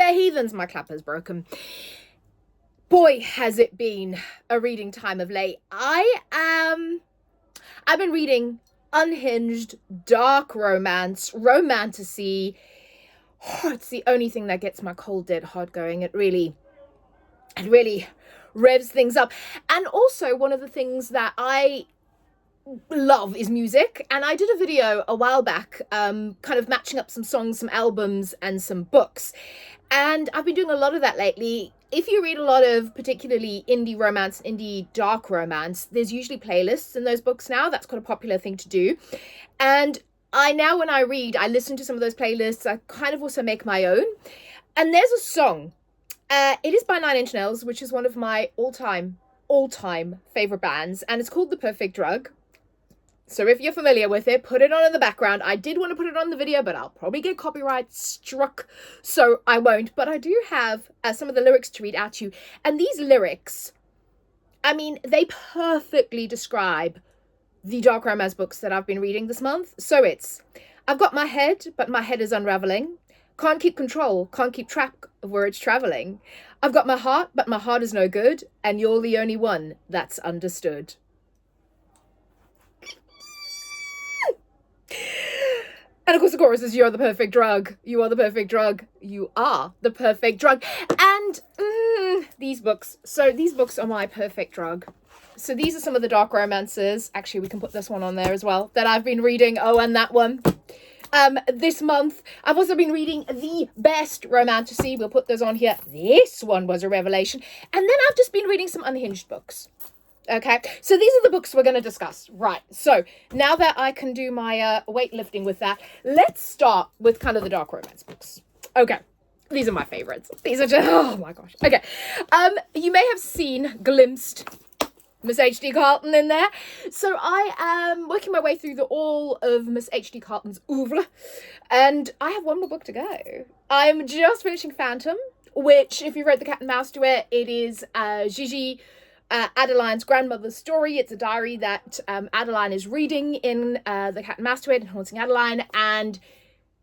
they're heathens, my clapper's broken. Boy, has it been a reading time of late. I've been reading unhinged, dark romance, romantasy. Oh, it's the only thing that gets my cold dead heart going. It really revs things up. And also one of the things that I love is music, and I did a video a while back kind of matching up some songs, some albums, and some books, and I've been doing a lot of that lately. If you read a lot of particularly indie romance, indie dark romance, there's usually playlists in those books now. That's quite a popular thing to do. And I now, when I read, I listen to some of those playlists. I kind of also make my own. And there's a song. It is by 9 Inch Nails, which is one of my all-time favorite bands, and it's called The Perfect Drug. So if you're familiar with it, put it on in the background. I did want to put it on the video, but I'll probably get copyright struck, so I won't. But I do have some of the lyrics to read out to you. And these lyrics, I mean, they perfectly describe the dark romance books that I've been reading this month. So it's, I've got my head, but my head is unraveling. Can't keep control, can't keep track of where it's traveling. I've got my heart, but my heart is no good. And you're the only one that's understood. And of course the chorus is, you're the perfect drug. You are the perfect drug. You are the perfect drug. And these books. So these books are my perfect drug. So these are some of the dark romances. Actually, we can put this one on there as well that I've been reading. Oh, and that one. This month, I've also been reading the best romantasy. We'll put those on here. This one was a revelation. And then I've just been reading some unhinged books. Okay, so these are the books we're going to discuss. Right, so now that I can do my weightlifting with that, let's start with kind of the dark romance books. Okay, these are my favorites. These are just, oh my gosh. Okay, you may have glimpsed Miss H.D. Carlton in there. So I am working my way through all of Miss H.D. Carlton's oeuvre, and I have one more book to go. I'm just finishing Phantom, which, if you read The Cat and Mouse Duet, it is Gigi Adeline's grandmother's story. It's a diary that Adeline is reading in The Cat and Mouse Duet and Haunting Adeline, and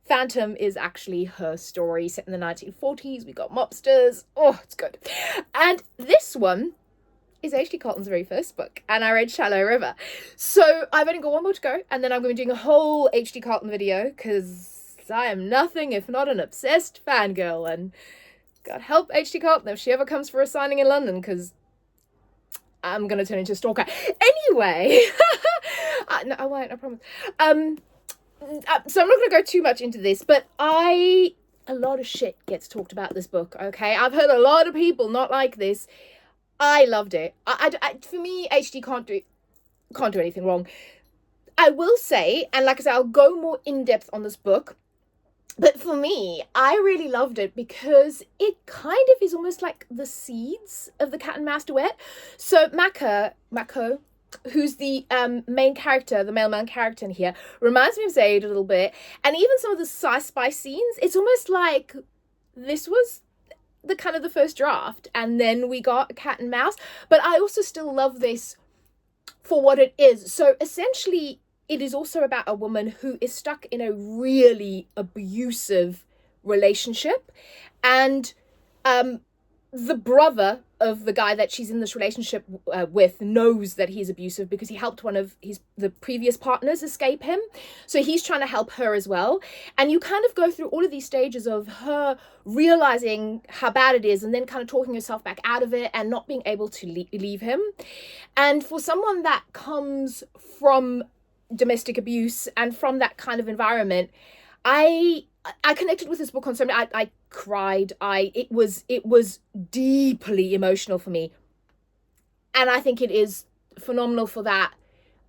Phantom is actually her story set in the 1940s. We got mobsters. Oh, it's good. And this one is H.D. Carlton's very first book, and I read Shallow River. So I've only got one more to go, and then I'm going to be doing a whole H.D. Carlton video, because I am nothing if not an obsessed fangirl, and God help H.D. Carlton if she ever comes for a signing in London, because I'm going to turn into a stalker. Anyway, no, I won't, I promise. So I'm not going to go too much into this, but a lot of shit gets talked about this book, okay? I've heard a lot of people not like this. I loved it. For me, HD can't do anything wrong. I will say, and like I said, I'll go more in depth on this book, but for me, I really loved it because it kind of is almost like the seeds of The Cat and Mouse Duet. So Mako, who's the main character, the male main character in here, reminds me of Zaid a little bit. And even some of the spy scenes, it's almost like this was the kind of the first draft, and then we got a cat and mouse. But I also still love this for what it is. So essentially, it is also about a woman who is stuck in a really abusive relationship, and the brother of the guy that she's in this relationship with knows that he's abusive because he helped one of the previous partners escape him. So he's trying to help her as well. And you kind of go through all of these stages of her realizing how bad it is and then kind of talking herself back out of it and not being able to leave him. And for someone that comes from domestic abuse and from that kind of environment, I connected with this book on so many. I cried. It was deeply emotional for me, and I think it is phenomenal for that.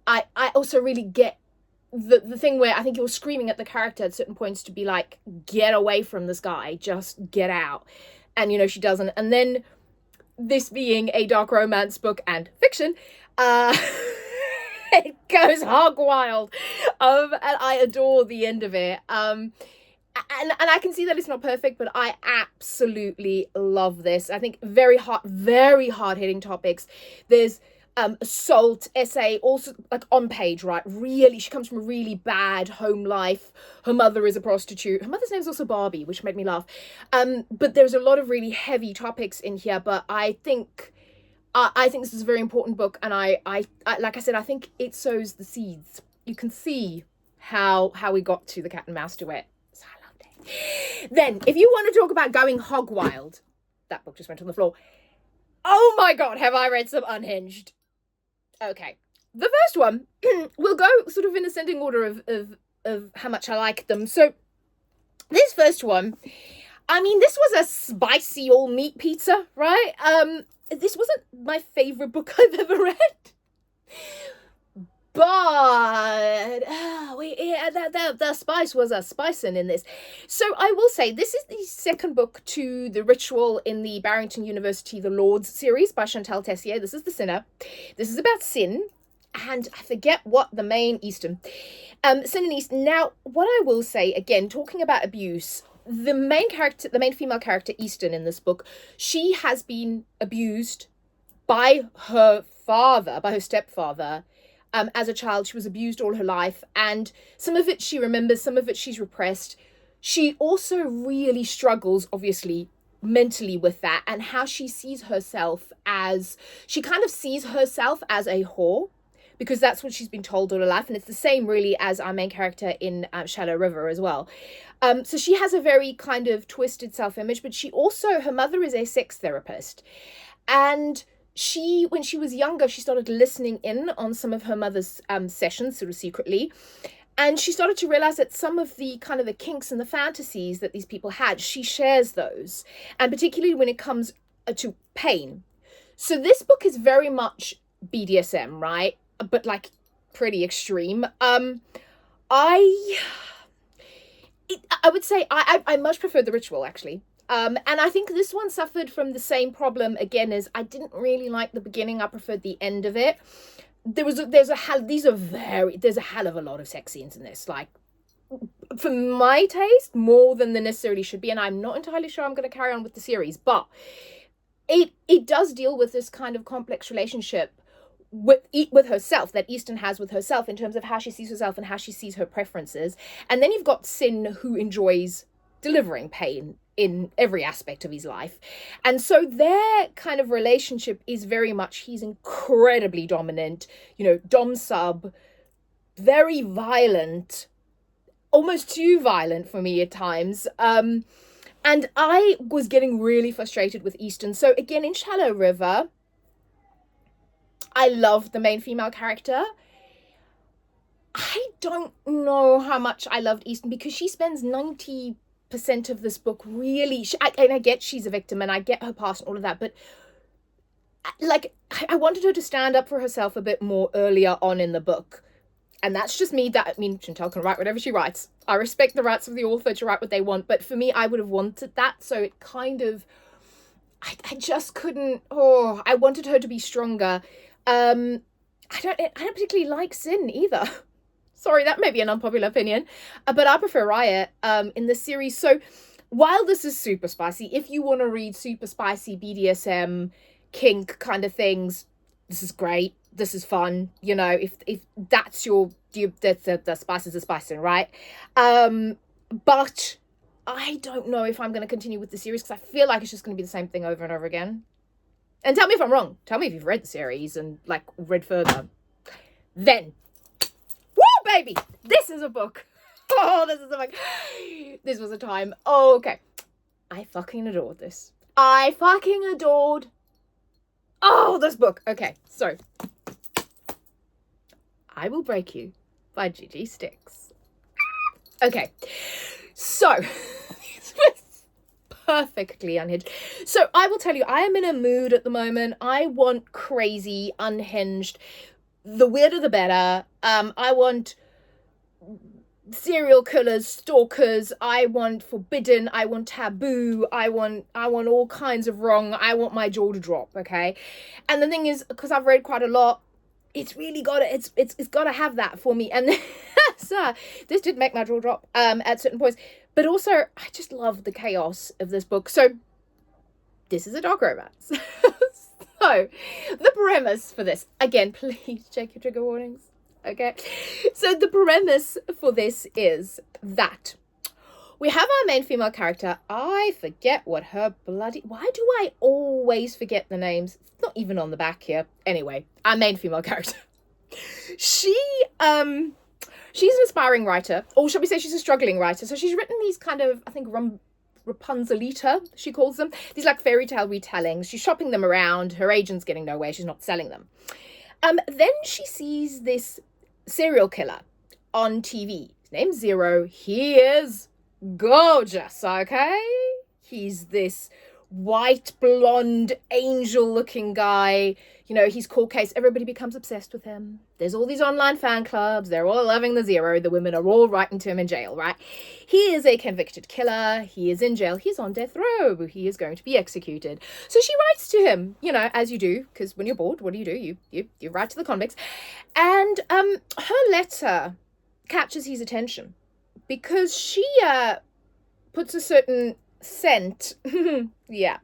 I also really get the thing where I think you're screaming at the character at certain points to be like, get away from this guy, just get out, and she doesn't. And then this being a dark romance book and fiction, it goes hog wild, and I adore the end of it. And I can see that it's not perfect, but I absolutely love this. I think very hard hitting topics. There's assault essay, also like on page, right? Really, she comes from a really bad home life. Her mother is a prostitute. Her mother's name is also Barbie, which made me laugh. But there's a lot of really heavy topics in here, but I think this is a very important book, and I like I said, I think it sows the seeds. You can see how we got to the cat and mouse duet. So I loved it. Then, if you want to talk about going hog wild, that book just went on the floor. Oh my god, have I read some Unhinged? Okay, the first one we'll go sort of in ascending order of how much I like them. So this first one, I mean, this was a spicy all meat pizza, right? This wasn't my favorite book I've ever read, but the spice was a spicing in this. So I will say this is the second book to the Ritual in the Barrington University The Lords series by Chantal Tessier. This is The Sinner. This is about sin, and I forget what the main Easton. Sin and Easton. Now, what I will say, again, talking about abuse, the main female character, Easton, in this book, she has been abused by her father, by her stepfather. As a child, she was abused all her life, and some of it she remembers, some of it she's repressed. She also really struggles, obviously, mentally with that, and how she sees herself as, she kind of sees herself as a whore, because that's what she's been told all her life, and it's the same really as our main character in Shallow River as well. So she has a very kind of twisted self-image, but she also, her mother is a sex therapist, and when she was younger, she started listening in on some of her mother's sessions, sort of secretly, and she started to realize that some of the kind of the kinks and the fantasies that these people had, she shares those, and particularly when it comes to pain. So this book is very much BDSM, right? But like pretty extreme. I would say I much prefer The Ritual, actually. And I think this one suffered from the same problem again, as I didn't really like the beginning. I preferred the end of it. There's a hell of a lot of sex scenes in this, like, for my taste, more than there necessarily should be, and I'm not entirely sure I'm going to carry on with the series, but it does deal with this kind of complex relationship with herself that Easton has with herself, in terms of how she sees herself and how she sees her preferences. And then you've got Sin, who enjoys delivering pain in every aspect of his life. And so their kind of relationship is very much, he's incredibly dominant, dom sub, very violent, almost too violent for me at times. And I was getting really frustrated with Easton. So again, in Shallow River, I love the main female character. I don't know how much I loved Easton, because she spends 90% of this book really, and I get she's a victim and I get her past and all of that, but like, I wanted her to stand up for herself a bit more earlier on in the book. And that's just me. Chantal can write whatever she writes. I respect the rights of the author to write what they want, but for me, I would have wanted that. So it kind of, I just couldn't, I wanted her to be stronger. I don't particularly like Sin either. Sorry, that may be an unpopular opinion, but I prefer Riot in this series. So while this is super spicy, if you want to read super spicy BDSM, kink kind of things, this is great. This is fun. If that's the spice is the spicing, right? But I don't know if I'm going to continue with the series, because I feel like it's just going to be the same thing over and over again. And tell me if I'm wrong. Tell me if you've read the series and like read further. Then, woo, baby, this is a book. Oh, this is a book. This was a time. Oh, okay. I fucking adored this. I fucking adored. Oh, this book. Okay, so I Will Break You by Gigi Sticks. Okay, so this was perfectly unhinged. So I will tell you, I am in a mood at the moment. I want crazy, unhinged. The weirder the better. I want serial killers, stalkers. I want forbidden. I want taboo. I want all kinds of wrong. I want my jaw to drop. Okay, and the thing is, because I've read quite a lot, it's really it's got to have that for me. And so this did make my jaw drop at certain points, but also I just love the chaos of this book. So this is a dog romance. So, the premise for this, again, please check your trigger warnings, okay? So the premise for this is that we have our main female character. I forget what her why do I always forget the names? It's not even on the back here. Anyway, our main female character. She's an aspiring writer, or shall we say she's a struggling writer. So she's written these kind of, I think, Rapunzelita, she calls them. These like fairy tale retellings. She's shopping them around. Her agent's getting nowhere. She's not selling them. Then she sees this serial killer on TV. His name's Zero. He is gorgeous, okay? He's this white, blonde, angel-looking guy. You know, he's cold case. Everybody becomes obsessed with him. There's all these online fan clubs. They're all loving the Zero. The women are all writing to him in jail, right? He is a convicted killer. He is in jail. He's on death row. He is going to be executed. So she writes to him, you know, as you do, because when you're bored, what do? You write to the convicts. And her letter captures his attention because she puts a certain scent, yeah,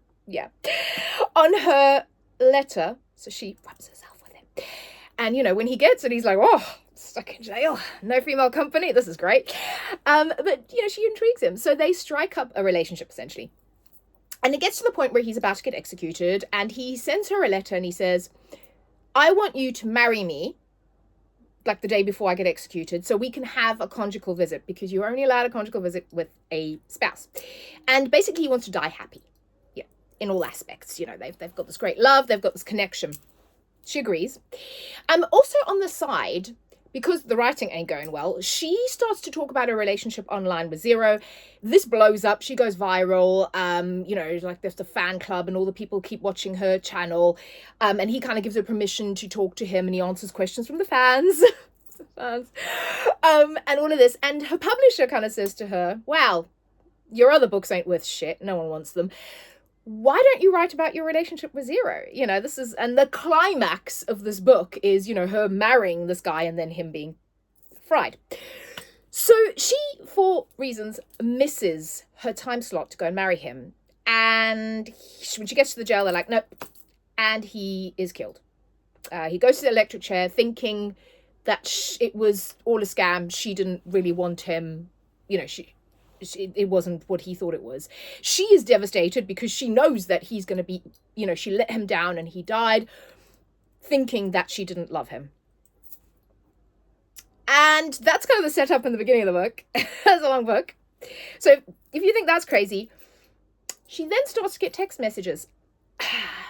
on her letter. So she rubs herself with it. And, you know, when he gets it, he's like, oh, stuck in jail. No female company. This is great. But, you know, she intrigues him. So they strike up a relationship, essentially. And it gets to the point where he's about to get executed. And he sends her a letter and he says, I want you to marry me, like the day before I get executed, so we can have a conjugal visit, because you're only allowed a conjugal visit with a spouse. And basically he wants to die happy. In all aspects, you know, they've got this great love, they've got this connection. She agrees. Also on the side, because the writing ain't going well, she starts to talk about her relationship online with Zero. This blows up. She goes viral. You know, like there's the fan club and all the people keep watching her channel. And he kind of gives her permission to talk to him and he answers questions from the fans. And all of this. And her publisher kind of says to her, wow, your other books ain't worth shit. No one wants them. Why don't you write about your relationship with Zero? You know, this is, and the climax of this book is, you know, her marrying this guy and then him being fried. So she, for reasons, misses her time slot to go and marry him. And when she gets to the jail, they're like, nope. And he is killed. He goes to the electric chair thinking that it was all a scam. She didn't really want him. You know, it wasn't what he thought it was. She is devastated because she knows that he's going to be, you know, she let him down and he died, thinking that she didn't love him. And that's kind of the setup in the beginning of the book. It's a long book. So if you think that's crazy, she then starts to get text messages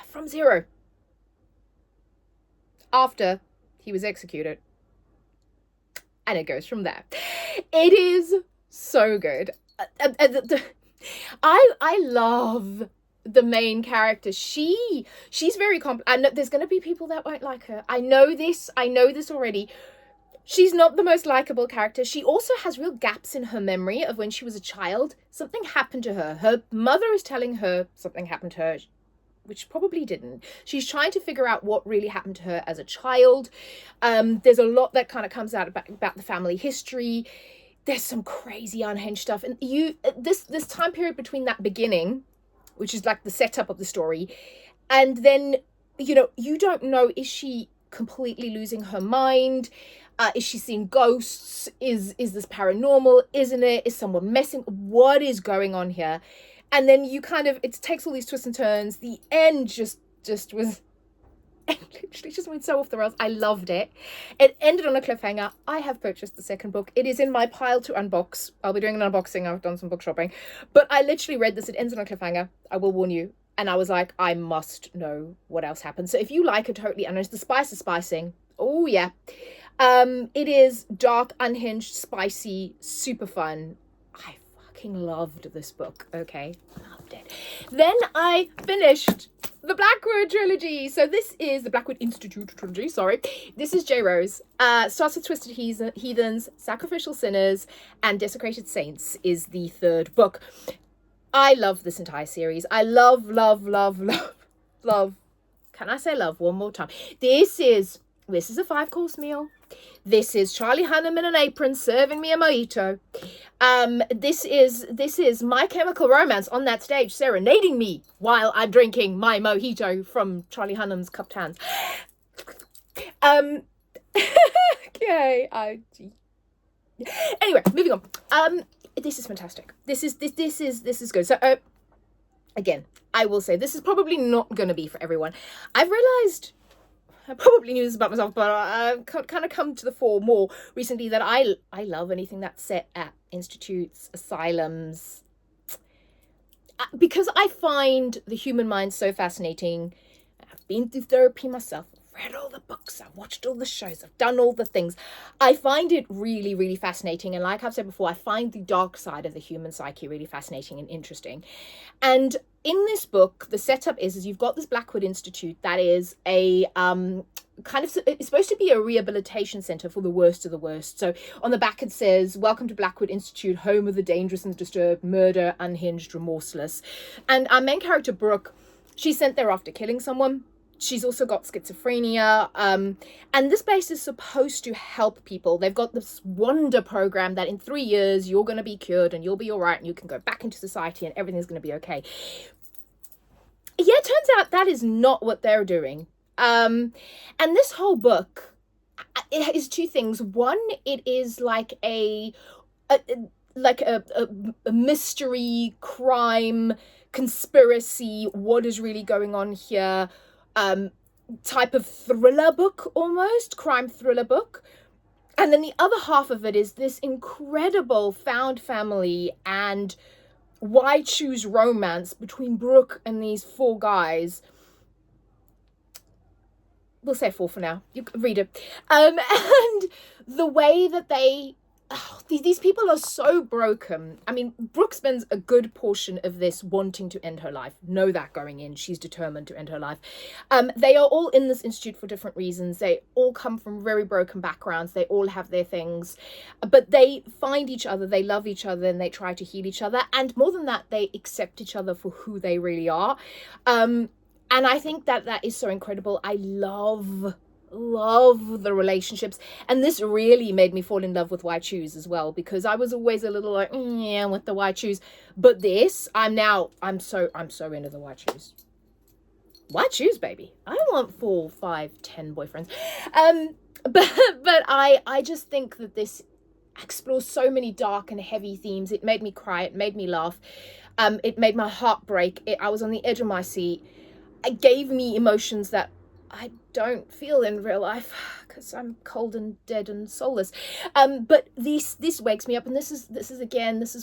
from Zero after he was executed. And it goes from there. It is so good. I love the main character. She's very I know there's going to be people that won't like her. I know this already. She's not the most likable character. She also has real gaps in her memory of when she was a child. Something happened to her. Her mother is telling her something happened to her, which probably didn't. She's trying to figure out what really happened to her as a child. There's a lot that kind of comes out about the family history. There's some crazy unhinged stuff. And this time period between that beginning, which is like the setup of the story, and then, you know, you don't know, is she completely losing her mind? Is she seeing ghosts? Is this paranormal? Isn't it? Is someone messing? What is going on here? And then you kind of, it takes all these twists and turns. The end just was, it literally just went so off the rails. I loved it. It ended on a cliffhanger. I have purchased the second book. It is in my pile to unbox. I'll be doing an unboxing. I've done some book shopping. But I literally read this. It ends on a cliffhanger. I will warn you. And I was like, I must know what else happened. So if you like a totally unhinged, the spice is spicing. Oh, yeah. It is dark, unhinged, spicy, super fun. I fucking loved this book. Okay, loved it. Then I finished the Blackwood trilogy. So this is the Blackwood Institute trilogy. Sorry, this is J. Rose. Starts with Twisted Heathens, Sacrificial Sinners, and Desecrated Saints is the third book. I love this entire series. I love. Can I say love one more time? This is a 5-course meal. This is Charlie Hunnam in an apron serving me a mojito. This is My Chemical Romance on that stage serenading me while I'm drinking my mojito from Charlie Hunnam's cupped hands. Okay. Anyway, moving on. This is fantastic. This is good. So, again, I will say this is probably not going to be for everyone. I've realized, I probably knew this about myself, but I've kind of come to the fore more recently that I love anything that's set at institutes, asylums, because I find the human mind so fascinating. I've been through therapy myself. Read all the books, I've watched all the shows, I've done all the things. I find it really, really fascinating. And like I've said before, I find the dark side of the human psyche really fascinating and interesting. And in this book, the setup is you've got this Blackwood Institute that is a it's supposed to be a rehabilitation center for the worst of the worst. So on the back it says, "Welcome to Blackwood Institute, home of the dangerous and disturbed, murder, unhinged, remorseless." And our main character, Brooke, she's sent there after killing someone. She's also got schizophrenia, and this place is supposed to help people. They've got this wonder program that in 3 years you're going to be cured and you'll be all right and you can go back into society and everything's going to be okay. Yeah, it turns out that is not what they're doing. And this whole book, it is two things. One, it is like a mystery, crime, conspiracy, what is really going on here, type of thriller book, almost crime thriller book. And then the other half of it is this incredible found family and why choose romance between Brooke and these 4 guys. We'll say 4 for now. You can read it. And the way that these people are so broken. I mean, Brooke spends a good portion of this wanting to end her life. Know that going in. She's determined to end her life. They are all in this institute for different reasons. They all come from very broken backgrounds. They all have their things. But they find each other, they love each other, and they try to heal each other. And more than that, they accept each other for who they really are. And I think that is so incredible. I love the relationships, and this really made me fall in love with Why Choose as well, because I was always a little like yeah with the Why Choose, but this I'm so into the Why Choose, baby. I want 4, 5, 10 boyfriends. But I just think that this explores so many dark and heavy themes. It made me cry, it made me laugh, it made my heart break. I was on the edge of my seat. It gave me emotions that I don't feel in real life because I'm cold and dead and soulless. But this wakes me up, and this is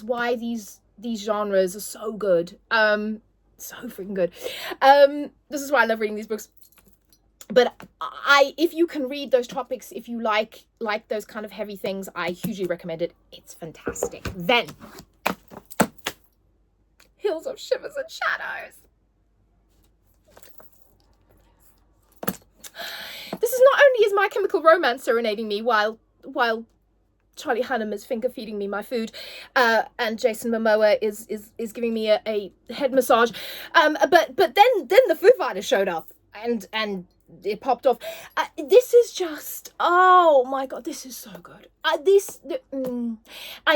why these genres are so good. So freaking good. This is why I love reading these books. But if you can read those topics, if you like those kind of heavy things, I hugely recommend it. It's fantastic. Then Hills of Shivers and Shadows. This is not only is My Chemical Romance serenading me while Charlie Hunnam is finger feeding me my food, and Jason Momoa is giving me a head massage, but then the Foo Fighters showed up and it popped off. This is just, oh my god, this is so good. I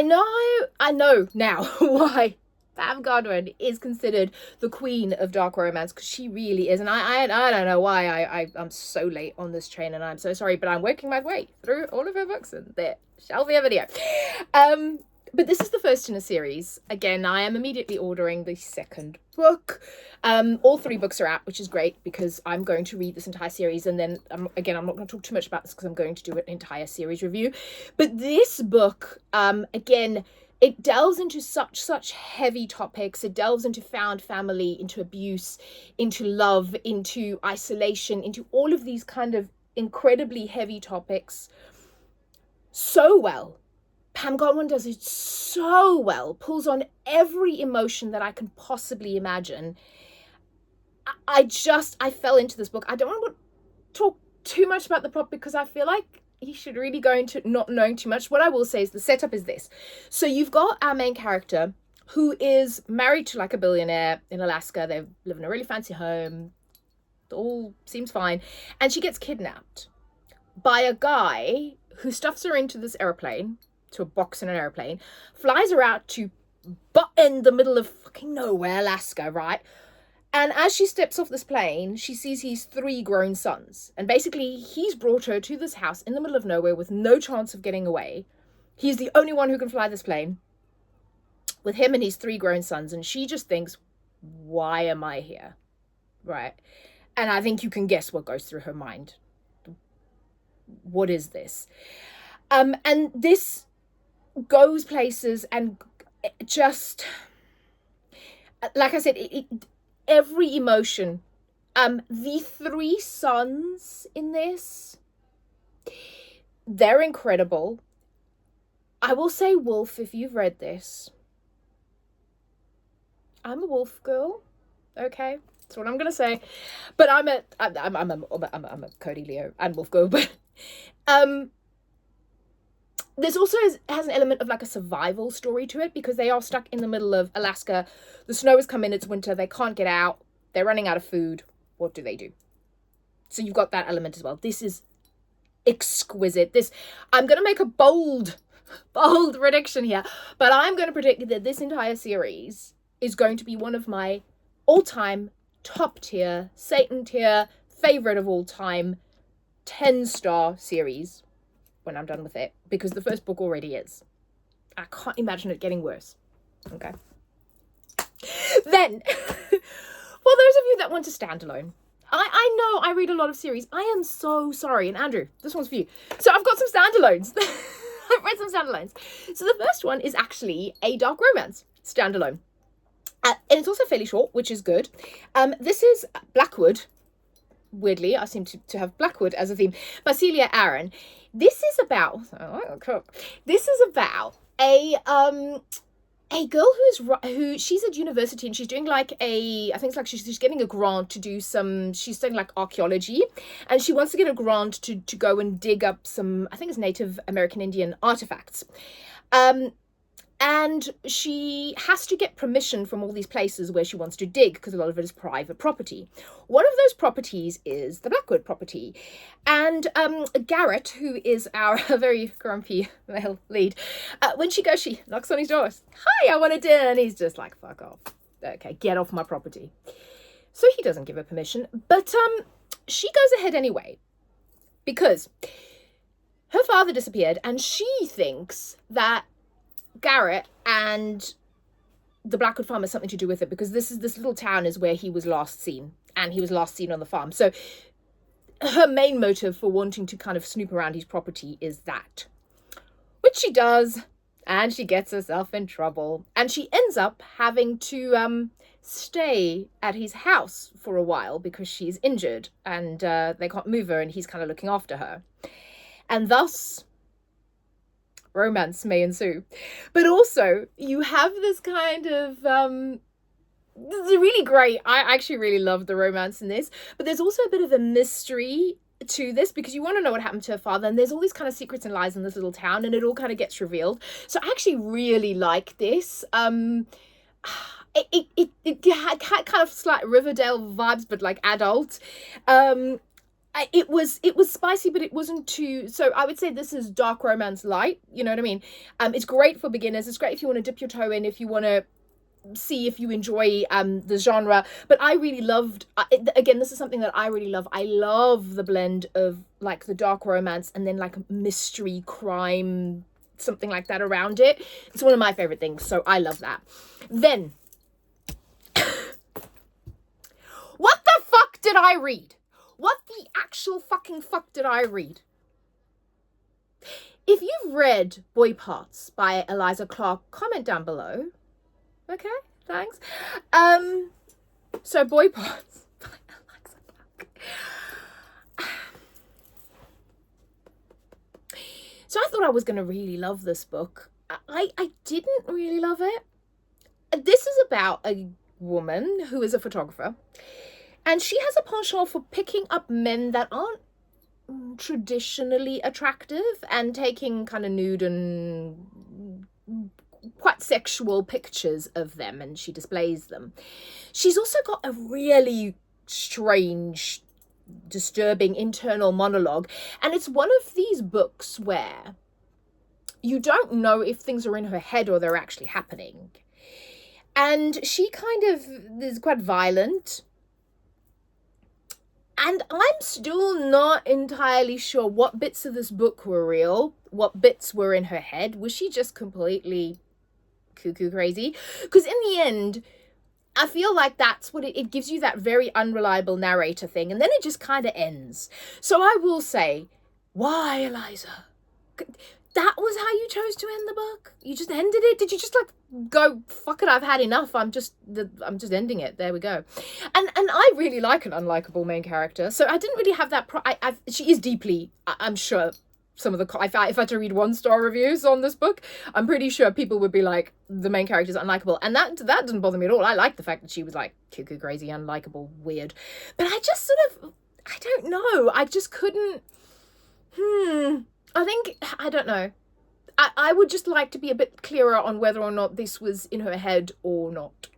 know now why Pam Godwin is considered the queen of dark romance, because she really is. And I don't know why I'm so late on this train, and I'm so sorry, but I'm working my way through all of her books, and there shall be a video. But this is the first in a series. Again, I am immediately ordering the second book. All 3 books are out, which is great, because I'm going to read this entire series, and then I'm not going to talk too much about this because I'm going to do an entire series review. But this book, again, it delves into such heavy topics. It delves into found family, into abuse, into love, into isolation, into all of these kind of incredibly heavy topics so well. Pam Godwin does it so well, pulls on every emotion that I can possibly imagine. I fell into this book. I don't want to talk too much about the plot because I feel like you should really go into not knowing too much. What I will say is the setup is this. So you've got our main character who is married to like a billionaire in Alaska. They live in a really fancy home. It all seems fine. And she gets kidnapped by a guy who stuffs her into this airplane, to a box in an airplane, flies her out to in the middle of fucking nowhere, Alaska, right? And as she steps off this plane, she sees his 3 grown sons. And basically, he's brought her to this house in the middle of nowhere with no chance of getting away. He's the only one who can fly this plane, with him and his 3 grown sons. And she just thinks, why am I here? Right? And I think you can guess what goes through her mind. What is this? And this goes places and just, like I said, every emotion. The 3 sons in this, they're incredible. I will say, Wolf, if you've read this, I'm a wolf girl, okay? That's what I'm gonna say. But I'm a Cody Leo and wolf girl. But this also has an element of like a survival story to it, because they are stuck in the middle of Alaska. The snow has come in, it's winter, they can't get out, they're running out of food. What do they do? So you've got that element as well. This is exquisite. I'm going to make a bold prediction here, but I'm going to predict that this entire series is going to be one of my all-time top tier, Satan tier, favorite of all time, 10-star series when I'm done with it, because the first book already is. I can't imagine it getting worse. Okay. Then, for those of you that want to stand alone, I know I read a lot of series. I am so sorry. And Andrew, this one's for you. So I've got some standalones. I've read some standalones. So the first one is actually a dark romance standalone. And it's also fairly short, which is good. This is Blackwood. Weirdly, I seem to have Blackwood as a theme. By Celia Aaron. This is about a girl who she's at university and she's doing like I think it's like she's getting a grant to do she's studying like archaeology, and she wants to get a grant to go and dig up some, I think it's Native American Indian artifacts. And she has to get permission from all these places where she wants to dig, because a lot of it is private property. One of those properties is the Blackwood property. And Garrett, who is our very grumpy male lead, when she goes, she knocks on his door. Hi, I want to dinner. And he's just like, fuck off. Okay, get off my property. So he doesn't give her permission. But she goes ahead anyway, because her father disappeared and she thinks that Garrett and the Blackwood farm has something to do with it, because this little town is where he was last seen, and he was last seen on the farm. So her main motive for wanting to kind of snoop around his property is that, which she does, and she gets herself in trouble, and she ends up having to stay at his house for a while because she's injured and they can't move her, and he's kind of looking after her, and thus romance may ensue. But also you have this kind of this is really great. I actually really love the romance in this, but there's also a bit of a mystery to this, because you want to know what happened to her father, and there's all these kind of secrets and lies in this little town, and it all kind of gets revealed. So I actually really like this. It had kind of slight Riverdale vibes, but like adult. It was spicy, but it wasn't too, so I would say this is dark romance light, you know what I mean? It's great for beginners. It's great if you want to dip your toe in, if you want to see if you enjoy the genre. But I really loved, again, this is something that I really love. I love the blend of like the dark romance and then like mystery, crime, something like that around it. It's one of my favorite things, so I love that. Then, what the fuck did I read? What the actual fucking fuck did I read? If you've read Boy Parts by Eliza Clark, comment down below. Okay, thanks. So Boy Parts by Eliza Clark. So I thought I was going to really love this book. I didn't really love it. This is about a woman who is a photographer. And she has a penchant for picking up men that aren't traditionally attractive and taking kind of nude and quite sexual pictures of them, and she displays them. She's also got a really strange disturbing internal monologue. And it's one of these books where you don't know if things are in her head or they're actually happening. And she kind of is quite violent. And I'm still not entirely sure what bits of this book were real, what bits were in her head. Was she just completely cuckoo crazy? Because in the end, I feel like that's what it gives you, that very unreliable narrator thing. And then it just kind of ends. So I will say, why, Eliza? That was how you chose to end the book? You just ended it? Did you just like go, fuck it, I've had enough, I'm just ending it, there we go. And I really like an unlikable main character, so I didn't really have that she is deeply, I'm sure some of the, if I had to read 1-star reviews on this book, I'm pretty sure people would be like, the main character is unlikable, and that didn't bother me at all. I like the fact that she was like cuckoo crazy, unlikable, weird, but I just sort of, I don't know, I just couldn't, I think, I don't know. I would just like to be a bit clearer on whether or not this was in her head or not.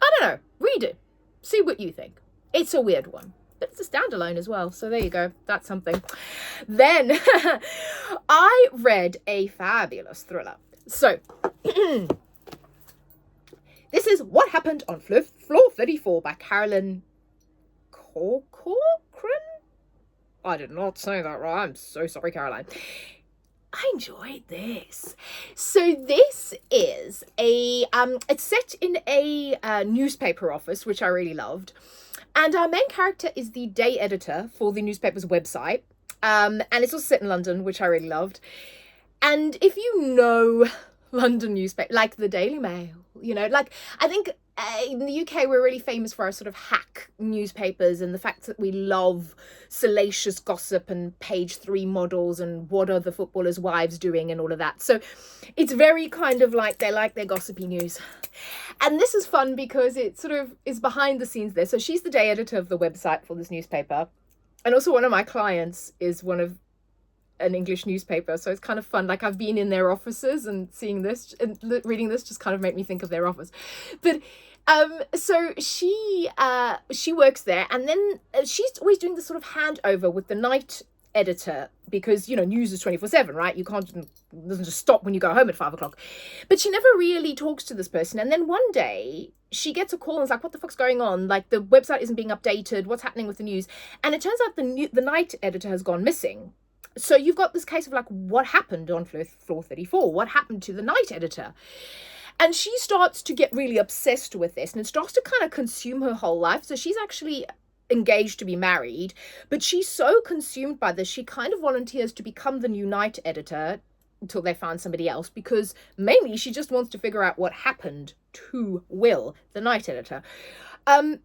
I don't know. Read it. See what you think. It's a weird one. But it's a standalone as well. So there you go. That's something. Then I read a fabulous thriller. So this is What Happened on Floor 34 by Carolyn Corcoran? I did not say that right. I'm so sorry, Caroline. I enjoyed this. So this is it's set in a newspaper office, which I really loved. And our main character is the day editor for the newspaper's website. And it's also set in London, which I really loved. And if you know London newspaper, like the Daily Mail, you know, like I think in the UK we're really famous for our sort of hack newspapers and the fact that we love salacious gossip and page 3 models and what are the footballers' wives doing and all of that. So it's very kind of like they like their gossipy news. And this is fun because it sort of is behind the scenes there. So she's the day editor of the website for this newspaper. And also one of my clients is one of an English newspaper, so it's kind of fun. Like I've been in their offices and seeing this and reading this just kind of made me think of their office. But so she works there, and then she's always doing this sort of handover with the night editor because, you know, news is 24/7, right? You can't, it doesn't just stop when you go home at 5 o'clock. But she never really talks to this person. And then one day she gets a call and is like, what the fuck's going on? Like the website isn't being updated. What's happening with the news? And it turns out the night editor has gone missing. So you've got this case of like, what happened on floor 34? What happened to the night editor? And she starts to get really obsessed with this, and it starts to kind of consume her whole life. So she's actually engaged to be married, but she's so consumed by this, she kind of volunteers to become the new night editor until they find somebody else, because mainly she just wants to figure out what happened to Will, the night editor. And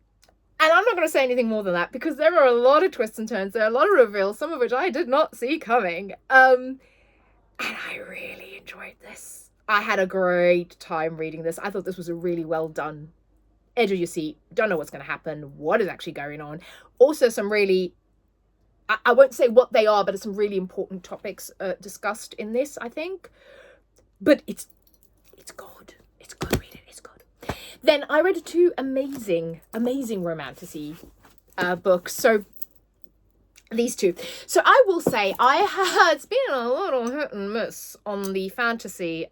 I'm not going to say anything more than that because there are a lot of twists and turns. There are a lot of reveals, some of which I did not see coming. And I really enjoyed this. I had a great time reading this. I thought this was a really well done. Edge of your seat. Don't know what's going to happen. What is actually going on? Also some really, I won't say what they are, but it's some really important topics discussed in this, I think. But it's good. It's good. Read it. It's good. Then I read 2 amazing romantasy books. So these 2. So I will say it's been a little hit and miss on the fantasy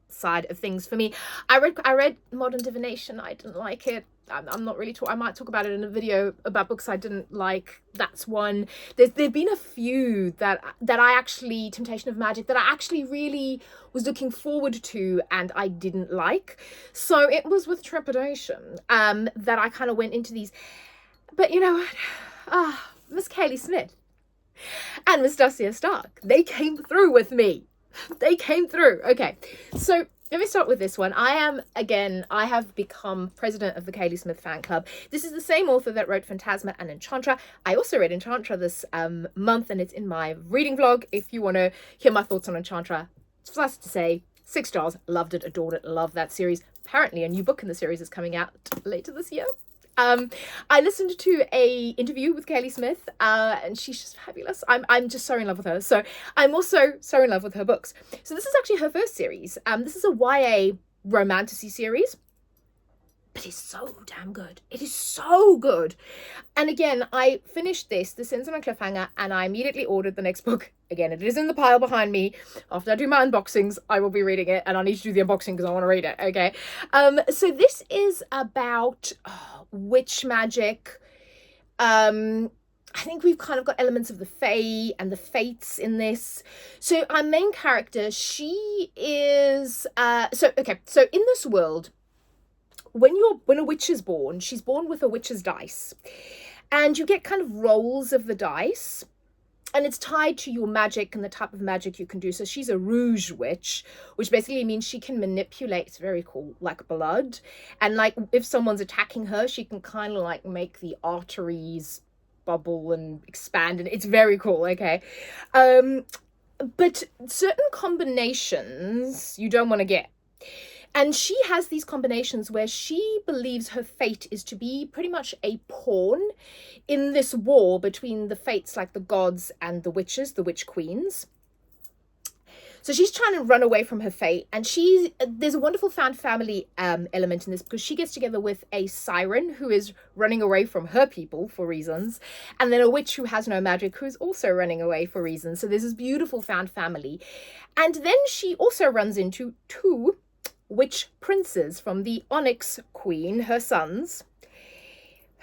side of things for me. I read Modern Divination. I didn't like it. I'm not really I might talk about it in a video about books I didn't like. That's one. There've been a few that I actually, Temptation of Magic, that I actually really was looking forward to and I didn't like. So it was with trepidation that I kind of went into these. But you know what? Miss Kaylee Smith and Miss Dussia Stark, they came through with me. They came through. Okay, so let me start with this one. I have become president of the Kaylee Smith fan club. This is the same author that wrote Phantasma and Enchantra. I also read Enchantra this month, and it's in my reading vlog. If you want to hear my thoughts on Enchantra, suffice to say, 6 stars, loved it, adored it, love that series. Apparently a new book in the series is coming out later this year. I listened to a interview with Kaylee Smith, and she's just fabulous. I'm just so in love with her. So I'm also so in love with her books. So this is actually her first series. This is a YA romantasy series. but it's so damn good. It is so good. And again, I finished this ends on a cliffhanger, and I immediately ordered the next book. Again, it is in the pile behind me. After I do my unboxings, I will be reading it, and I need to do the unboxing because I want to read it, okay? So this is about witch magic. I think we've kind of got elements of the Fae and the Fates in this. So our main character, she is, so in this world, when a witch is born, she's born with a witch's dice. And you get kind of rolls of the dice. And it's tied to your magic and the type of magic you can do. So she's a rouge witch, which basically means she can manipulate, it's very cool, like blood. And like if someone's attacking her, she can kind of like make the arteries bubble and expand, and it's very cool, okay? But certain combinations you don't want to get. And she has these combinations where she believes her fate is to be pretty much a pawn in this war between the fates, like the gods and the witches, the witch queens. So she's trying to run away from her fate, and there's a wonderful found family element in this, because she gets together with a siren who is running away from her people for reasons, and then a witch who has no magic who is also running away for reasons. So there's this beautiful found family. And then she also runs into two witch princes from the Onyx Queen, her sons,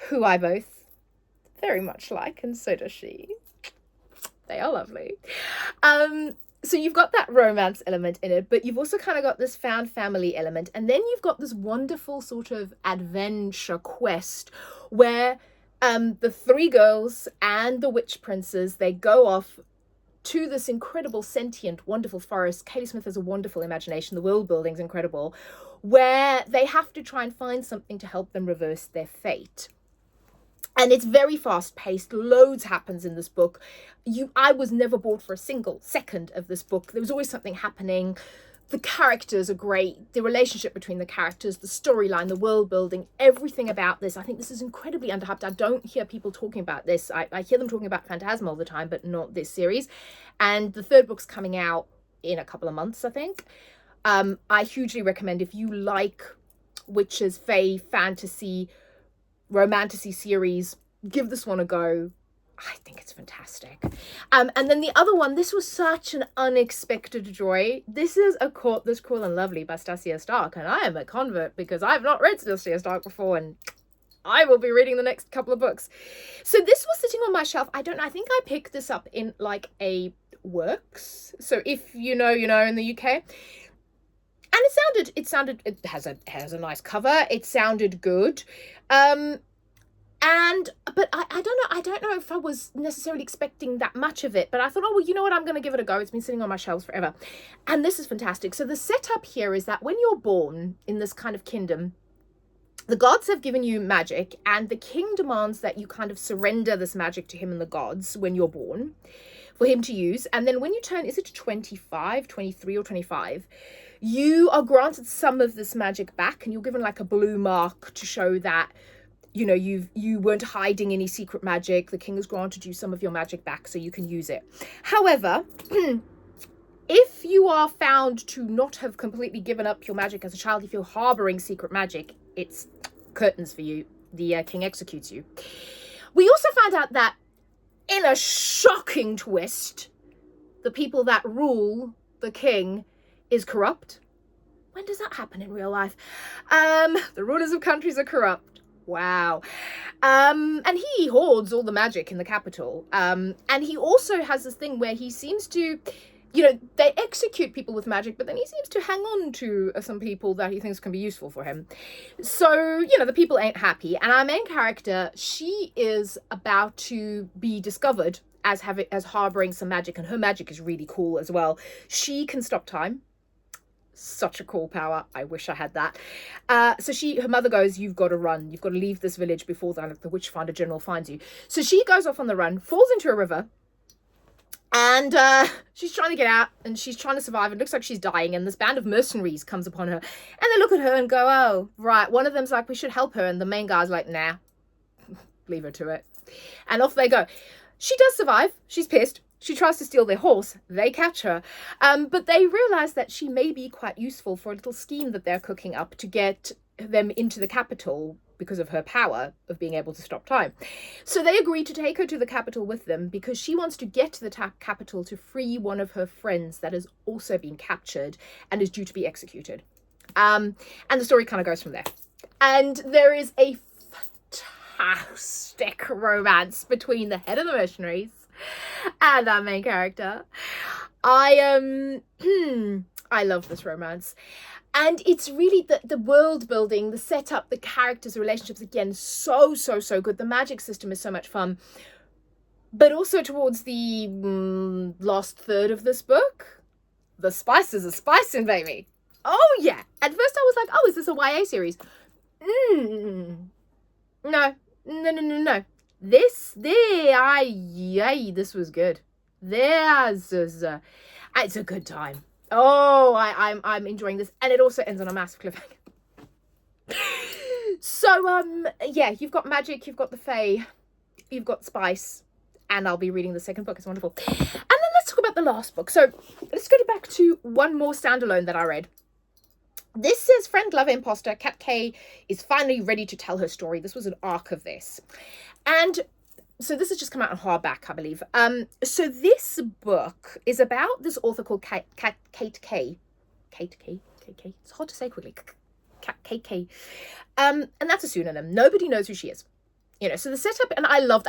who I both very much like, and so does she. They are lovely. So you've got that romance element in it, but you've also kind of got this found family element. And then you've got this wonderful sort of adventure quest where the three girls and the witch princes, they go off to this incredible, sentient, wonderful forest. Katie Smith has a wonderful imagination. The world building's incredible, where they have to try and find something to help them reverse their fate. And it's very fast paced. Loads happens in this book. I was never bored for a single second of this book. There was always something happening. The characters are great. The relationship between the characters, the storyline, the world building, everything about this. I think this is incredibly underhyped. I don't hear people talking about this. I hear them talking about Phantasm all the time, but not this series. And the third book's coming out in a couple of months, I think. I hugely recommend, if you like witches, fae, fantasy, romantasy series, give this one a go. I think it's fantastic. And then the other one, this was such an unexpected joy. This is This Cruel and Lovely by Stasia Stark, and I am a convert because I've not read Stasia Stark before, and I will be reading the next couple of books. So this was sitting on my shelf. I don't know, I think I picked this up in like a Works. So if you know, in the UK. And it has a nice cover. It sounded good. But I don't know if I was necessarily expecting that much of it, but I thought, oh, well, you know what? I'm going to give it a go. It's been sitting on my shelves forever. And this is fantastic. So the setup here is that when you're born in this kind of kingdom, the gods have given you magic, and the king demands that you kind of surrender this magic to him and the gods when you're born for him to use. And then when you turn, is it 25, 23 or 25, you are granted some of this magic back, and you're given like a blue mark to show that, you know, you weren't hiding any secret magic. The king has granted you some of your magic back so you can use it. However, if you are found to not have completely given up your magic as a child, if you're harboring secret magic, it's curtains for you. The king executes you. We also found out that, in a shocking twist, the people that rule the king is corrupt. When does that happen in real life? The rulers of countries are corrupt. Wow. And he hoards all the magic in the capital. And he also has this thing where he seems to, they execute people with magic, but then he seems to hang on to some people that he thinks can be useful for him. So, the people ain't happy. And our main character, she is about to be discovered as harboring some magic, and her magic is really cool as well. She can stop time. Such a cool power. I wish I had that. So her mother goes, you've got to run. You've got to leave this village before the Witchfinder General finds you. So she goes off on the run, falls into a river, and she's trying to get out, and she's trying to survive. It looks like she's dying, and this band of mercenaries comes upon her, and they look at her and go, oh, right. One of them's like, we should help her, and the main guy's like, nah, leave her to it. And off they go. She does survive. She's pissed. She tries to steal their horse. They catch her. But they realize that she may be quite useful for a little scheme that they're cooking up to get them into the capital because of her power of being able to stop time. So they agree to take her to the capital with them because she wants to get to the capital to free one of her friends that has also been captured and is due to be executed. And the story kind of goes from there. And there is a fantastic romance between the head of the mercenaries and our main character. I love this romance. And it's really the world building, the setup, the characters, the relationships, again, so good. The magic system is so much fun. But also towards the last third of this book, the spices are spicing, baby. Oh, yeah. At first I was like, oh, is this a YA series? No. This was good. It's a good time. Oh, I'm enjoying this, and it also ends on a massive cliffhanger. So yeah, you've got magic, you've got the fae, you've got spice, and I'll be reading the second book. It's wonderful. And then let's talk about the last book. So let's go back to one more standalone that I read. This says Friend, Lover, Imposter. Kat K is finally ready to tell her story. This was an arc of this, and so this has just come out on hardback, I believe. So this book is about this author called Kate K. It's hard to say quickly. Kate K. And that's a pseudonym. Nobody knows who she is. You know, so the setup, and I love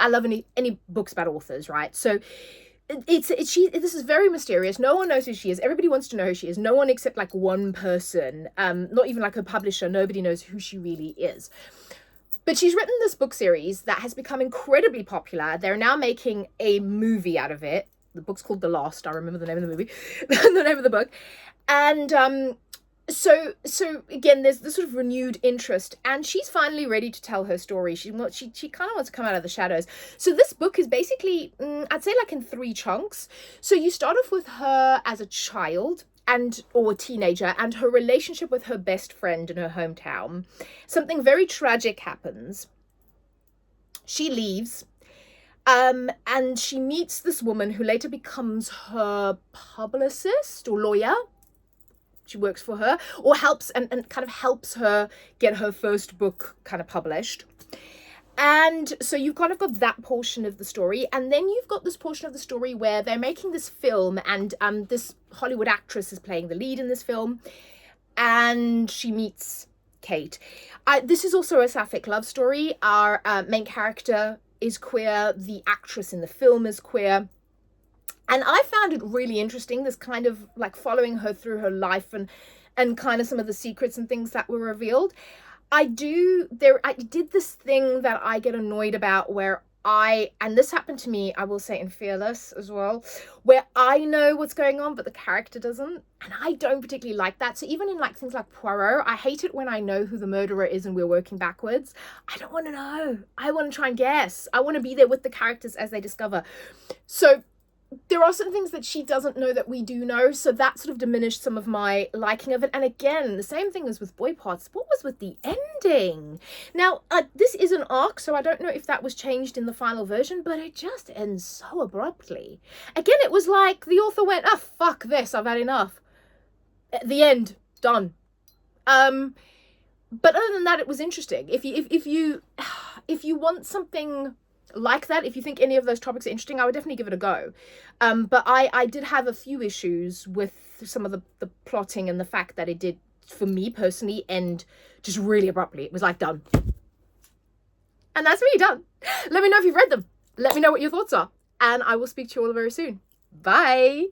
any books about authors, right? So this is very mysterious. No one knows who she is. Everybody wants to know who she is. No one except like one person, not even like her publisher. Nobody knows who she really is. But she's written this book series that has become incredibly popular. They're now making a movie out of it. The book's called The Lost. I remember the name of the movie, the name of the book. And so again, there's this sort of renewed interest, and she's finally ready to tell her story. She kind of wants to come out of the shadows. So this book is basically, I'd say like in 3 chunks. So you start off with her as a child or a teenager, and her relationship with her best friend in her hometown. Something very tragic happens. She leaves, and she meets this woman who later becomes her publicist or lawyer. She works for her, or helps and kind of helps her get her first book kind of published. And so you've kind of got that portion of the story, and then you've got this portion of the story where they're making this film, and this Hollywood actress is playing the lead in this film, and she meets Kate. This is also a sapphic love story. Our main character is queer. The actress in the film is queer. And I found it really interesting, this kind of like following her through her life and kind of some of the secrets and things that were revealed. I did this thing that I get annoyed about where and this happened to me, I will say, in Fearless as well, where I know what's going on, but the character doesn't. And I don't particularly like that. So even in like things like Poirot, I hate it when I know who the murderer is and we're working backwards. I don't want to know. I want to try and guess. I want to be there with the characters as they discover. So there are some things that she doesn't know that we do know, so that sort of diminished some of my liking of it. And again, the same thing as with Boy Parts. What was with the ending? Now, this is an arc, so I don't know if that was changed in the final version, but it just ends so abruptly. Again, it was like the author went, oh, fuck this, I've had enough. At the end, done. But other than that, it was interesting. If you want something like that, if you think any of those topics are interesting, I would definitely give it a go. But I did have a few issues with some of the plotting and the fact that it did, for me personally, end just really abruptly. It was like, done. And that's me, done. Let me know if you've read them. Let me know what your thoughts are. And I will speak to you all very soon. Bye.